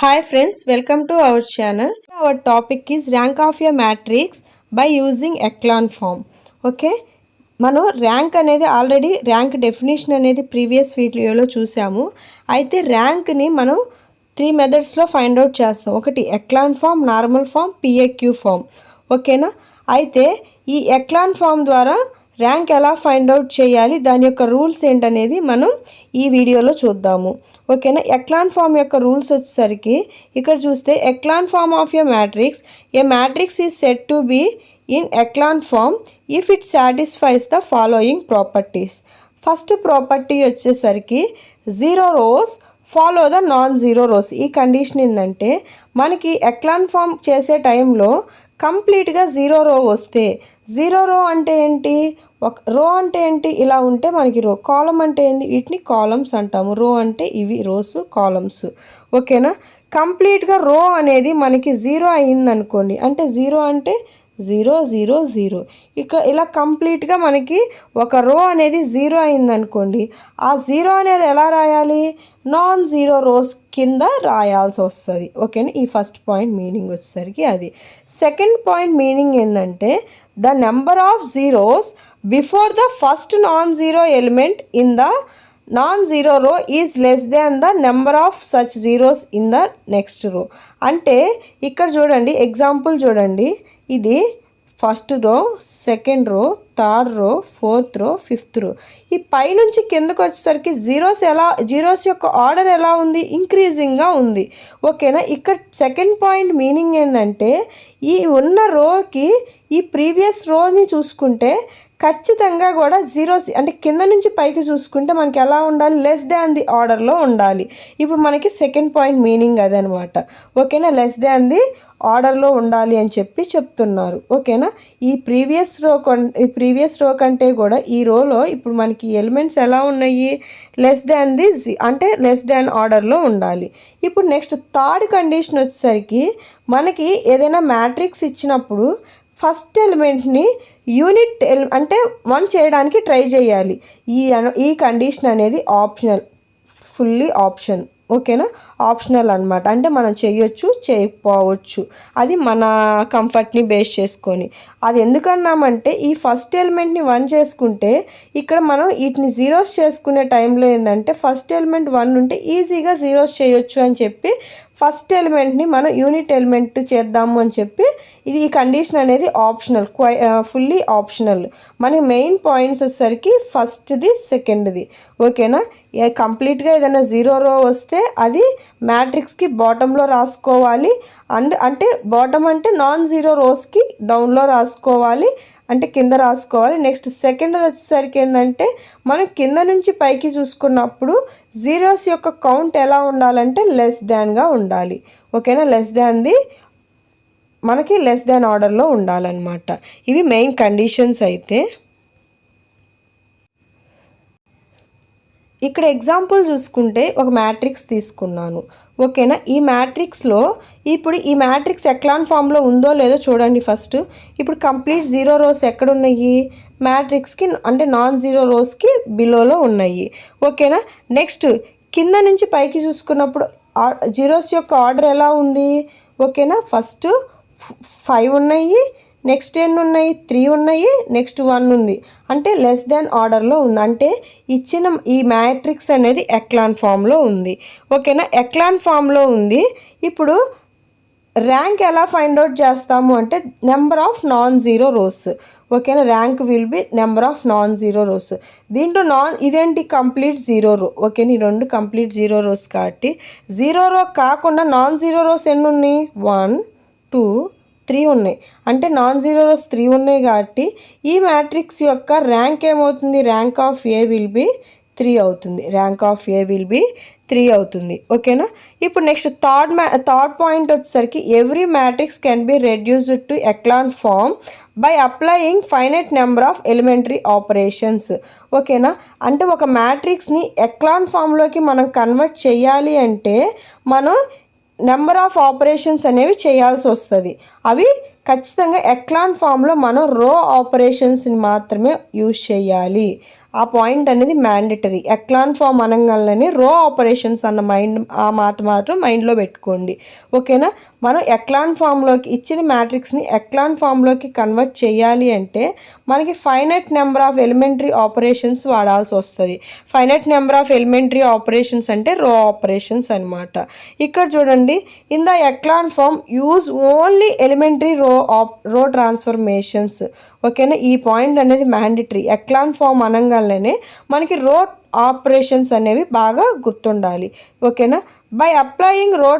Hi friends, welcome to our channel. Our topic is rank of a matrix by using echelon form. Okay, మనం rank అనేది already rank definition అనేది previous వీడియోలో చూసాము. అయితే ర్యాంక్ని మనం 3 మెథడ్స్లో find out చేస్తాం. ఒకటి echelon form, normal form, PAQ form. ఓకేనా? అయితే ఈ ఎక్లాన్ ఫామ్ ద్వారా ర్యాంక్ ఎలా ఫైండ్ అవుట్ చేయాలి, దాని యొక్క రూల్స్ ఏంటనేది మనం ఈ వీడియోలో చూద్దాము. ఓకేనా? ఎక్లాన్ ఫామ్ యొక్క రూల్స్ వచ్చేసరికి ఇక్కడ చూస్తే echelon form of a matrix is set to be in echelon form if it satisfies the following properties. First property వచ్చేసరికి 0 rows follow the non zero rows. ఈ కండిషన్ ఏంటంటే మనకి ఎక్లాన్ ఫామ్ చేసే టైంలో కంప్లీట్గా 0 row వస్తే, 0 row అంటే ఏంటి, ఒక రో అంటే ఏంటి, ఇలా ఉంటే మనకి రో. కాలం అంటే ఏంటి, వీటిని కాలమ్స్ అంటాము. రో అంటే ఇవి రోస్, కాలమ్స్. ఓకేనా? కంప్లీట్గా రో అనేది మనకి 0 అయిందనుకోండి, అంటే 0 అంటే 0 0 0, ఇక ఇలా కంప్లీట్గా మనకి ఒక రో అనేది 0 అయిందనుకోండి, ఆ 0 అనేది ఎలా రాయాలి, నాన్ జీరో రోస్ కింద రాయాల్సి వస్తుంది. ఓకేనా? ఈ ఫస్ట్ పాయింట్ మీనింగ్ వచ్చేసరికి అది. సెకండ్ పాయింట్ మీనింగ్ ఏంటంటే the number of zeros before the first non zero element in the non zero రో is less than the number of such zeros in the next రో. అంటే ఇక్కడ చూడండి, example చూడండి, ఇది first row, second row, third row, fourth రో, fifth రో. ఈ పైనుంచి కిందకు వచ్చేసరికి జీరోస్ యొక్క ఆర్డర్ ఎలా ఉంది, ఇంక్రీజింగ్గా ఉంది. ఓకేనా? ఇక్కడ సెకండ్ పాయింట్ మీనింగ్ ఏంటంటే ఈ ఉన్న రోకి ఈ ప్రీవియస్ రోని చూసుకుంటే ఖచ్చితంగా కూడా జీరోస్, అంటే కింద నుంచి పైకి చూసుకుంటే మనకి ఎలా ఉండాలి, లెస్ దాన్ ది ఆర్డర్లో ఉండాలి. ఇప్పుడు మనకి సెకండ్ పాయింట్ మీనింగ్ అదనమాట. ఓకేనా? లెస్ దాన్ ది ఆర్డర్లో ఉండాలి అని చెప్తున్నారు. ఓకేనా? ఈ ప్రీవియస్ రో కంటే కూడా ఈ రోలో ఇప్పుడు మనకి ఎలిమెంట్స్ ఎలా ఉన్నాయి, లెస్ దాన్ ది, అంటే లెస్ దాన్ ఆర్డర్లో ఉండాలి. ఇప్పుడు నెక్స్ట్ థర్డ్ కండిషన్ వచ్చేసరికి మనకి ఏదైనా మ్యాట్రిక్స్ ఇచ్చినప్పుడు ఫస్ట్ ఎలిమెంట్ని యూనిట్ అంటే 1 చేయడానికి ట్రై చేయాలి. ఈ కండిషన్ అనేది ఆప్షనల్, ఫుల్లీ ఆప్షన్. ఓకేనా? ఆప్షనల్ అనమాట. అంటే మనం చేయొచ్చు, చేయకపోవచ్చు, అది మన కంఫర్ట్ని బేస్ చేసుకొని. అది ఎందుకన్నామంటే ఈ ఫస్ట్ ఎలిమెంట్ని 1 చేసుకుంటే ఇక్కడ మనం వీటిని జీరోస్ చేసుకునే టైంలో ఏంటంటే ఫస్ట్ ఎలిమెంట్ 1 ఉంటే ఈజీగా జీరోస్ చేయొచ్చు అని చెప్పి ఫస్ట్ ఎలిమెంట్ని మనం యూనిట్ ఎలిమెంట్ చేద్దాము అని చెప్పి ఈ కండిషన్ అనేది ఆప్షనల్, ఫుల్లీ ఆప్షనల్. మన మెయిన్ పాయింట్స్ వచ్చేసరికి ఫస్ట్ది, సెకండ్ది. ఓకేనా? కంప్లీట్గా ఏదైనా 0 row వస్తే అది మ్యాట్రిక్స్కి బాటంలో రాసుకోవాలి. అంటే బాటమ్ అంటే నాన్ జీరో రోస్కి డౌన్లో రాసుకోవాలి, అంటే కింద రాసుకోవాలి. నెక్స్ట్ సెకండ్ వచ్చేసరికి ఏంటంటే మనం కింద నుంచి పైకి చూసుకున్నప్పుడు జీరోస్ యొక్క కౌంట్ ఎలా ఉండాలంటే లెస్ దాన్గా ఉండాలి. ఓకేనా? మనకి లెస్ దాన్ ఆర్డర్లో ఉండాలన్నమాట. ఇవి మెయిన్ కండిషన్స్. అయితే ఇక్కడ ఎగ్జాంపుల్ చూసుకుంటే ఒక మ్యాట్రిక్స్ తీసుకున్నాను. ఓకేనా? ఈ మ్యాట్రిక్స్లో ఇప్పుడు ఈ మ్యాట్రిక్స్ ఎక్లాన్ ఫామ్లో ఉందో లేదో చూడండి. ఫస్ట్ ఇప్పుడు కంప్లీట్ 0 rows ఎక్కడున్నాయి, మ్యాట్రిక్స్కి అంటే నాన్ జీరో రోస్కి బిలోలో ఉన్నాయి. ఓకేనా? నెక్స్ట్ కింద నుంచి పైకి చూసుకున్నప్పుడు జీరోస్ యొక్క ఆర్డర్ ఎలా ఉంది. ఓకేనా? ఫస్ట్ 5 ఉన్నాయి, నెక్స్ట్ ఎన్ని ఉన్నాయి, 3 ఉన్నాయి, నెక్స్ట్ 1 ఉంది, అంటే లెస్ దాన్ ఆర్డర్లో ఉంది. అంటే ఇచ్చిన ఈ మ్యాట్రిక్స్ అనేది ఎక్లాన్ ఫామ్లో ఉంది. ఓకేనా? ఎక్లాన్ ఫామ్లో ఉంది. ఇప్పుడు ర్యాంక్ ఎలా ఫైండ్ అవుట్ చేస్తాము అంటే number of non zero rows. ఓకేనా? Rank will be number of non zero rows. దీంట్లో ఇదేంటి, కంప్లీట్ 0 row. ఓకేనా? ఈ రెండు కంప్లీట్ 0 rows కాబట్టి 0 row కాకుండా నాన్ జీరో రోస్ ఎన్ని ఉన్నాయి, 1 2 3 ఉన్నాయి. అంటే నాన్ జీరో రోస్ 3 ఉన్నాయి కాబట్టి ఈ మ్యాట్రిక్స్ యొక్క ర్యాంక్ ఏమవుతుంది, rank of A will be 3 అవుతుంది. Rank of A will be 3 అవుతుంది. ఓకేనా? ఇప్పుడు నెక్స్ట్ థర్డ్ పాయింట్ వచ్చేసరికి every matrix can be reduced to echelon form by applying finite number of elementary operations. ఓకేనా? అంటే ఒక మ్యాట్రిక్స్ని ఎక్లాన్ ఫామ్లోకి మనం కన్వర్ట్ చేయాలి అంటే మనం నెంబర్ ఆఫ్ ఆపరేషన్స్ అనేవి చేయాల్సి వస్తుంది. అవి ఖచ్చితంగా ఎక్లాన్ ఫామ్లో మనం రో ఆపరేషన్స్ని మాత్రమే యూజ్ చేయాలి. ఆ పాయింట్ అనేది మ్యాండటరీ. ఎక్లాన్ ఫామ్ అనగానే రో ఆపరేషన్స్ అన్న ఆ మాట మాత్రం మైండ్లో పెట్టుకోండి. ఓకేనా. మనం ఎక్లాన్ ఫామ్లోకి ఇచ్చిన మ్యాట్రిక్స్ని ఎక్లాన్ ఫామ్లోకి కన్వర్ట్ చేయాలి అంటే మనకి finite number of elementary operations వాడాల్సి వస్తుంది. Finite number of elementary operations అంటే రో ఆపరేషన్స్ అనమాట. ఇక్కడ చూడండి, in the echelon form use only elementary row transformations. ఓకేనా. ఈ పాయింట్ అనేది మ్యాండటరీ. ఎక్లాన్ ఫామ్ అనగానే మనకి రో ఆపరేషన్స్ అనేవి బాగా గుర్తుండాలి. ఓకేనా. బై అప్లయింగ్ రో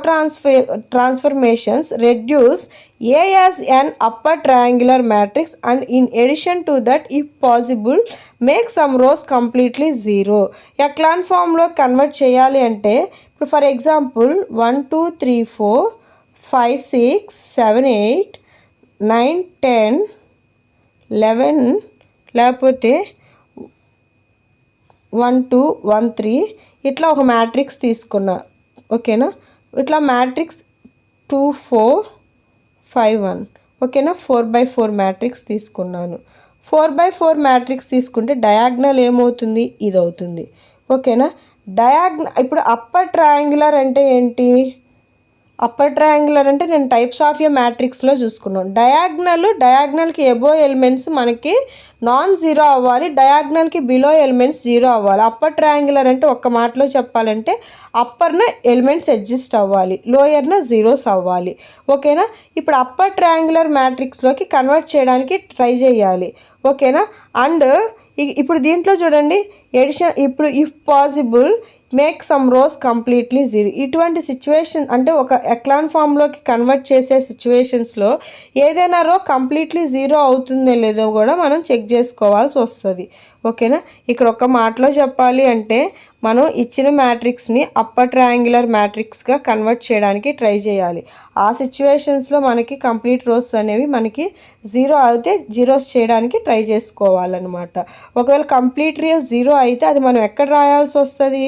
transformations reduce A as an upper triangular matrix and in addition to that if possible make some rows completely zero. Echelon ఫామ్లో కన్వర్ట్ చేయాలి అంటే ఇప్పుడు ఫర్ ఎగ్జాంపుల్ 1 2 3 4 5 6 7 8 9 10 11 లేకపోతే 1 2 1 3 ఇట్లా ఒక మ్యాట్రిక్స్ తీసుకున్నా. ఓకేనా. ఇట్లా మ్యాట్రిక్స్ 2 4 5 1. ఓకేనా. 4/4 మ్యాట్రిక్స్ తీసుకున్నాను. 4/4 మ్యాట్రిక్స్ తీసుకుంటే డయాగ్నల్ ఏమవుతుంది, ఇది అవుతుంది. ఓకేనా. ఇప్పుడు అప్పర్ ట్రయాంగులర్ అంటే ఏంటి, అప్పర్ ట్రయాంగులర్ అంటే నేను టైప్స్ ఆఫ్ ఏ మ్యాట్రిక్స్లో చూసుకున్నాను. డయాగ్నల్కి ఎబో ఎలిమెంట్స్ మనకి నాన్ జీరో అవ్వాలి, డయాగ్నల్కి బిలో ఎలిమెంట్స్ జీరో అవ్వాలి. అప్పర్ ట్రయాంగులర్ అంటే ఒక్క మాటలో చెప్పాలంటే అప్పర్న ఎలిమెంట్స్ అడ్జస్ట్ అవ్వాలి, లోయర్న జీరోస్ అవ్వాలి. ఓకేనా. ఇప్పుడు అప్పర్ ట్రయాంగులర్ మ్యాట్రిక్స్లోకి కన్వర్ట్ చేయడానికి ట్రై చేయాలి. ఓకేనా. అండ్ ఇప్పుడు దీంట్లో చూడండి, ఇప్పుడు if possible make some rows completely zero. ఇటువంటి సిచ్యువేషన్ అంటే ఒక ఎక్లాన్ ఫామ్లోకి కన్వర్ట్ చేసే సిచ్యువేషన్స్లో ఏదైనా రో కంప్లీట్లీ జీరో అవుతుందో లేదో కూడా మనం చెక్ చేసుకోవాల్సి వస్తుంది. ఓకేనా. ఇక్కడ ఒక మాటలో చెప్పాలి అంటే మనం ఇచ్చిన మ్యాట్రిక్స్ని అప్పర్ ట్రయాంగులర్ మ్యాట్రిక్స్గా కన్వర్ట్ చేయడానికి ట్రై చేయాలి. ఆ సిచ్యువేషన్స్లో మనకి కంప్లీట్ రోస్ అనేవి మనకి జీరో అయితే జీరోస్ చేయడానికి ట్రై చేసుకోవాలన్నమాట. ఒకవేళ కంప్లీట్ రోస్ జీరో అయితే అది మనం ఎక్కడ రాయాల్సి వస్తుంది,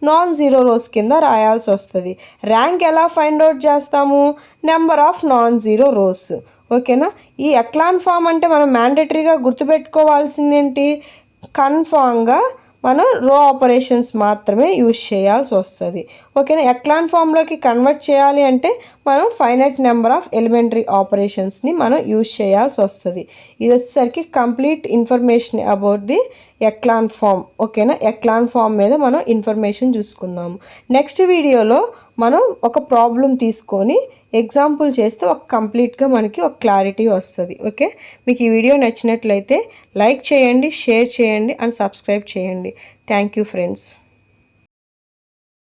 నాన్ జీరో రోస్ కింద రాయాల్సి వస్తుంది. ర్యాంక్ ఎలా ఫైండ్ అవుట్ చేస్తాము, number of non zero rows. ఓకేనా. ఈ ఎక్లాన్ ఫామ్ అంటే మనం మ్యాండటరీగా గుర్తుపెట్టుకోవాల్సిందేంటి, కన్ఫామ్గా మనం రో ఆపరేషన్స్ మాత్రమే యూజ్ చేయాల్సి వస్తుంది. ఓకేనా. ఎక్లాన్ ఫామ్లోకి కన్వర్ట్ చేయాలి అంటే మనం ఫైనైట్ నెంబర్ ఆఫ్ ఎలిమెంటరీ ఆపరేషన్స్ని మనం యూజ్ చేయాల్సి వస్తుంది. ఇది వచ్చేసరికి complete information about the echelon form. ఓకేనా. ఎక్లాన్ ఫామ్ మీద మనం ఇన్ఫర్మేషన్ చూసుకుందాము. నెక్స్ట్ వీడియోలో మనం ఒక ప్రాబ్లం తీసుకొని ఎగ్జాంపుల్ చేస్తే కంప్లీట్గా మనకి ఒక క్లారిటీ వస్తుంది. ఓకే. మీకు ఈ వీడియో నచ్చినట్లయితే లైక్ చేయండి, షేర్ చేయండి అండ్ సబ్స్క్రైబ్ చేయండి. Thank you friends.